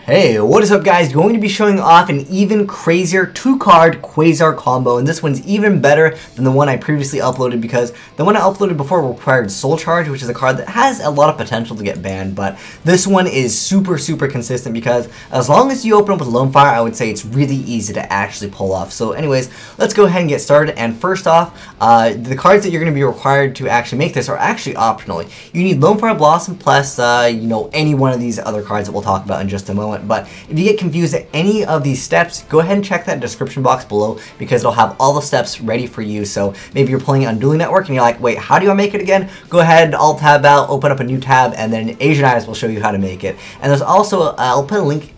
Hey, what is up guys? Going to be showing off an even crazier 2-card Quasar combo, and this one's even better than the one I previously uploaded because the one I uploaded before required Soul Charge, which is a card that has a lot of potential to get banned, but this one is super consistent because as long as you open up with Lone Fire, I would say it's really easy to actually pull off. So anyways, let's go ahead and get started. And first off, the cards that you're going to be required to actually make this are actually optional. You need Lone Fire Blossom plus, any one of these other cards that we'll talk about in just a moment. But if you get confused at any of these steps, go ahead and check that description box below because it'll have all the steps ready for you. So maybe you're playing on Dueling Network and you're like, wait, how do I make it again? Go ahead, Alt-Tab out, open up a new tab, and then Asian Eyes will show you how to make it. And there's also, I'll put a link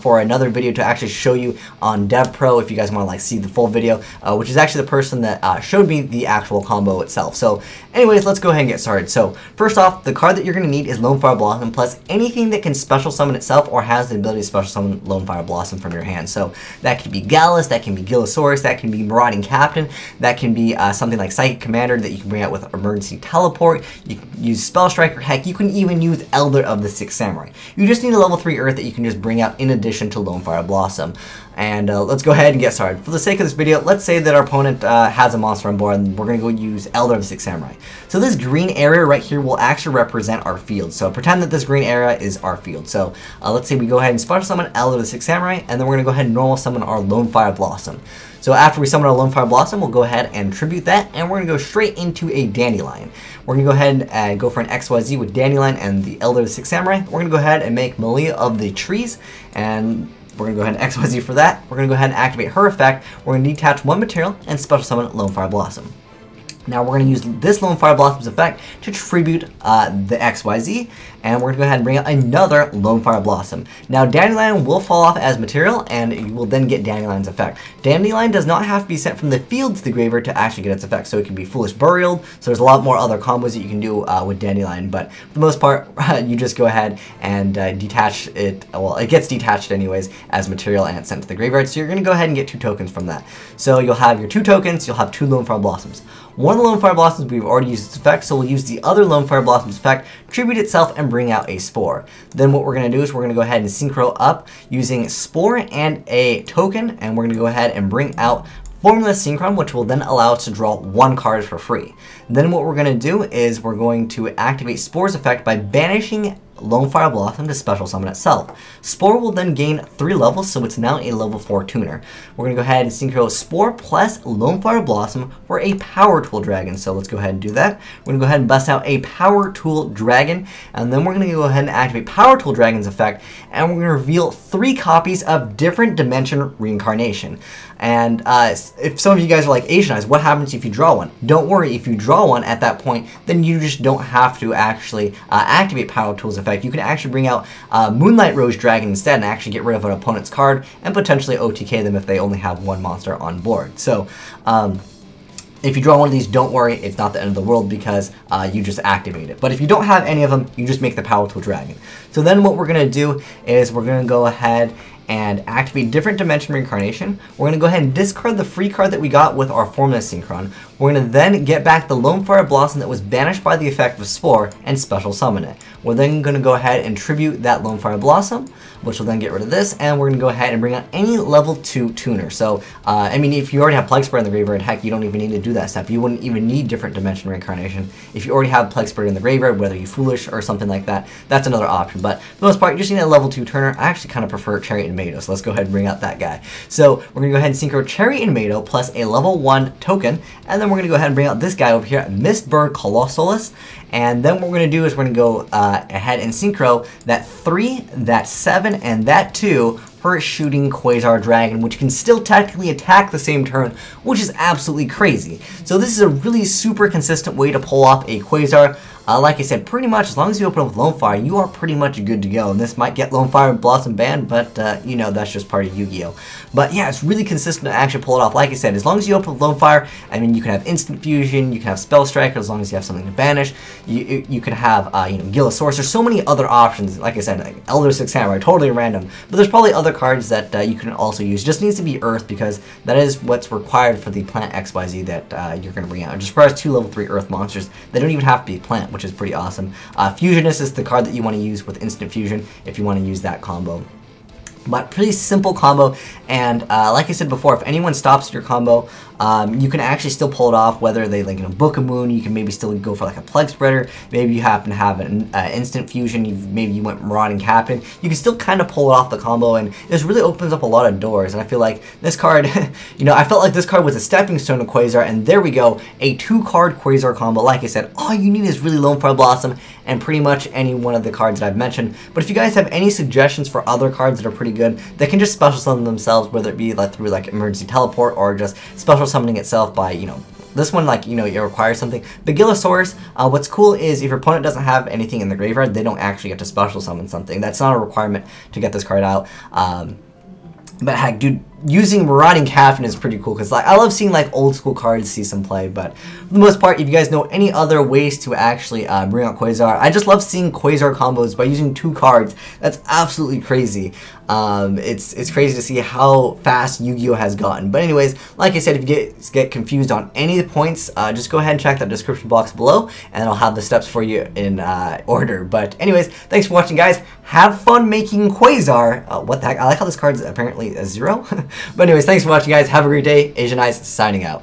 for another video to actually show you on DevPro if you guys want to see the full video, which is actually the person that showed me the actual combo itself. So anyways, let's go ahead and get started. So first off, the card that you're going to need is Lone Fire Blossom plus anything that can special summon itself or has the ability to special summon Lone Fire Blossom from your hand. So that could be Gallus, that can be Gillosaurus, that can be Marauding Captain, that can be something like Psychic Commander that you can bring out with Emergency Teleport. You can use Spell Striker, heck, you can even use Elder of the Sixth Samurai. You just need a level 3 Earth that you can just bring out in addition to Lone Fire Blossom. And let's go ahead and get started. For the sake of this video, let's say that our opponent has a monster on board and we're going to go use Elder of the Sixth Samurai. So this green area right here will actually represent our field. So pretend that this green area is our field. So let's say we go ahead and special summon Elder of the Sixth Samurai, and then we're going to go ahead and normal summon our Lone Fire Blossom. So after we summon our Lone Fire Blossom, we'll go ahead and tribute that, and we're going to go straight into a Dandelion. We're going to go ahead and go for an XYZ with Dandelion and the Elder of the Sixth Samurai. We're going to go ahead and make Malia of the Trees, and we're going to go ahead and XYZ for that. We're going to go ahead and activate her effect. We're going to detach one material and special summon Lone Fire Blossom. Now we're going to use this Lone Fire Blossom's effect to tribute the XYZ, and we're going to go ahead and bring out another Lone Fire Blossom. Now Dandelion will fall off as material, and you will then get Dandelion's effect. Dandelion does not have to be sent from the field to the graveyard to actually get its effect, so it can be Foolish Burial, so there's a lot more other combos that you can do with Dandelion, but for the most part, you just go ahead and detach it. Well, it gets detached anyways as material, and it's sent to the graveyard, so you're going to go ahead and get 2 tokens from that. So you'll have your 2 tokens, you'll have 2 Lone Fire Blossoms. One of the Lone Fire Blossoms we've already used its effect, so we'll use the other Lone Fire Blossom's effect, tribute itself, and bring out a Spore. Then what we're going to do is we're going to go ahead and synchro up using Spore and a token, and we're going to go ahead and bring out Formula Synchron, which will then allow us to draw 1 card for free. Then what we're going to do is we're going to activate Spore's effect by banishing Lone Fire Blossom to special summon itself. Spore will then gain 3 levels, so it's now a level 4 tuner. We're going to go ahead and synchro Spore plus Lone Fire Blossom for a Power Tool Dragon. So let's go ahead and do that. We're going to go ahead and bust out a Power Tool Dragon, and then we're going to go ahead and activate Power Tool Dragon's effect, and we're going to reveal 3 copies of Different Dimension Reincarnation. And if some of you guys are like, Asian Eyes, what happens if you draw one? Don't worry, if you draw one at that point, then you just don't have to actually activate Power Tool's effect. You can actually bring out Moonlight Rose Dragon instead and actually get rid of an opponent's card and potentially OTK them if they only have 1 monster on board. So if you draw one of these, don't worry, it's not the end of the world because you just activate it. But if you don't have any of them, you just make the Power Tool Dragon. So then what we're going to do is we're going to go ahead and activate Different Dimension Reincarnation. We're going to go ahead and discard the free card that we got with our Formula Synchron. We're going to then get back the Lone Fire Blossom that was banished by the effect of Spore and special summon it. We're then going to go ahead and tribute that Lone Fire Blossom, which will then get rid of this, and we're going to go ahead and bring out any level 2 tuner. So, I mean, if you already have Plague Spirit in the graveyard, heck, you don't even need to do that step. You wouldn't even need Different Dimension Reincarnation. If you already have Plague Spirit in the graveyard, whether you Foolish or something like that, that's another option. But for the most part, you just need a level 2 tuner. I actually kind of prefer Chariot and Mado, so let's go ahead and bring out that guy. So we're going to go ahead and synchro Chariot and Mado plus a level 1 token, and then we're going to go ahead and bring out this guy over here, Mistbird Colossalus. And then what we're going to do is we're going to go ahead and synchro that 3, that 7, and that 2 for shooting Quasar Dragon, which can still technically attack the same turn, which is absolutely crazy. So this is a really super consistent way to pull off a Quasar. Like I said, pretty much as long as you open up with Lone Fire, you are pretty much good to go. And this might get Lone Fire and Blossom banned, but you know, that's just part of Yu-Gi-Oh! But yeah, it's really consistent to actually pull it off. Like I said, as long as you open with Lone Fire, I mean, you can have Instant Fusion, you can have Spell Striker, as long as you have something to banish. You can have, Gillosaurus. There's so many other options. Like I said, like Elder Six Samurai, totally random. But there's probably other cards that you can also use. It just needs to be Earth because that is what's required for the Plant XYZ that you're going to bring out. It just requires 2 level 3 Earth monsters. They don't even have to be Plant, which is pretty awesome. Fusionist is the card that you want to use with Instant Fusion if you want to use that combo. But pretty simple combo, and like I said before, if anyone stops your combo, you can actually still pull it off, whether they like Book of Moon, you can maybe still go for like a Plague Spreader, maybe you happen to have an instant fusion, maybe you went Marauding Captain, you can still kind of pull it off the combo, and this really opens up a lot of doors, and I feel like this card, I felt like this card was a stepping stone to Quasar, and there we go, a 2-card Quasar combo. Like I said, all you need is really Lonefire Blossom, and pretty much any one of the cards that I've mentioned. But if you guys have any suggestions for other cards that are pretty good, they can just special summon themselves, whether it be like through like Emergency Teleport or just special summoning itself by, this one, like, it requires something. Bigillosaurus, what's cool is if your opponent doesn't have anything in the graveyard, they don't actually get to special summon something. That's not a requirement to get this card out. But heck, dude, using Marauding Captain is pretty cool, because like, I love seeing like old school cards see some play, but for the most part, if you guys know any other ways to actually bring out Quasar, I just love seeing Quasar combos by using 2 cards. That's absolutely crazy. It's crazy to see how fast Yu-Gi-Oh! Has gotten. But anyways, like I said, if you get confused on any of the points, just go ahead and check that description box below, and I'll have the steps for you in order. But anyways, thanks for watching, guys. Have fun making Quasar. What the heck? I like how this card's apparently a 0. But anyways, thanks for watching, guys. Have a great day. Asian Eyes signing out.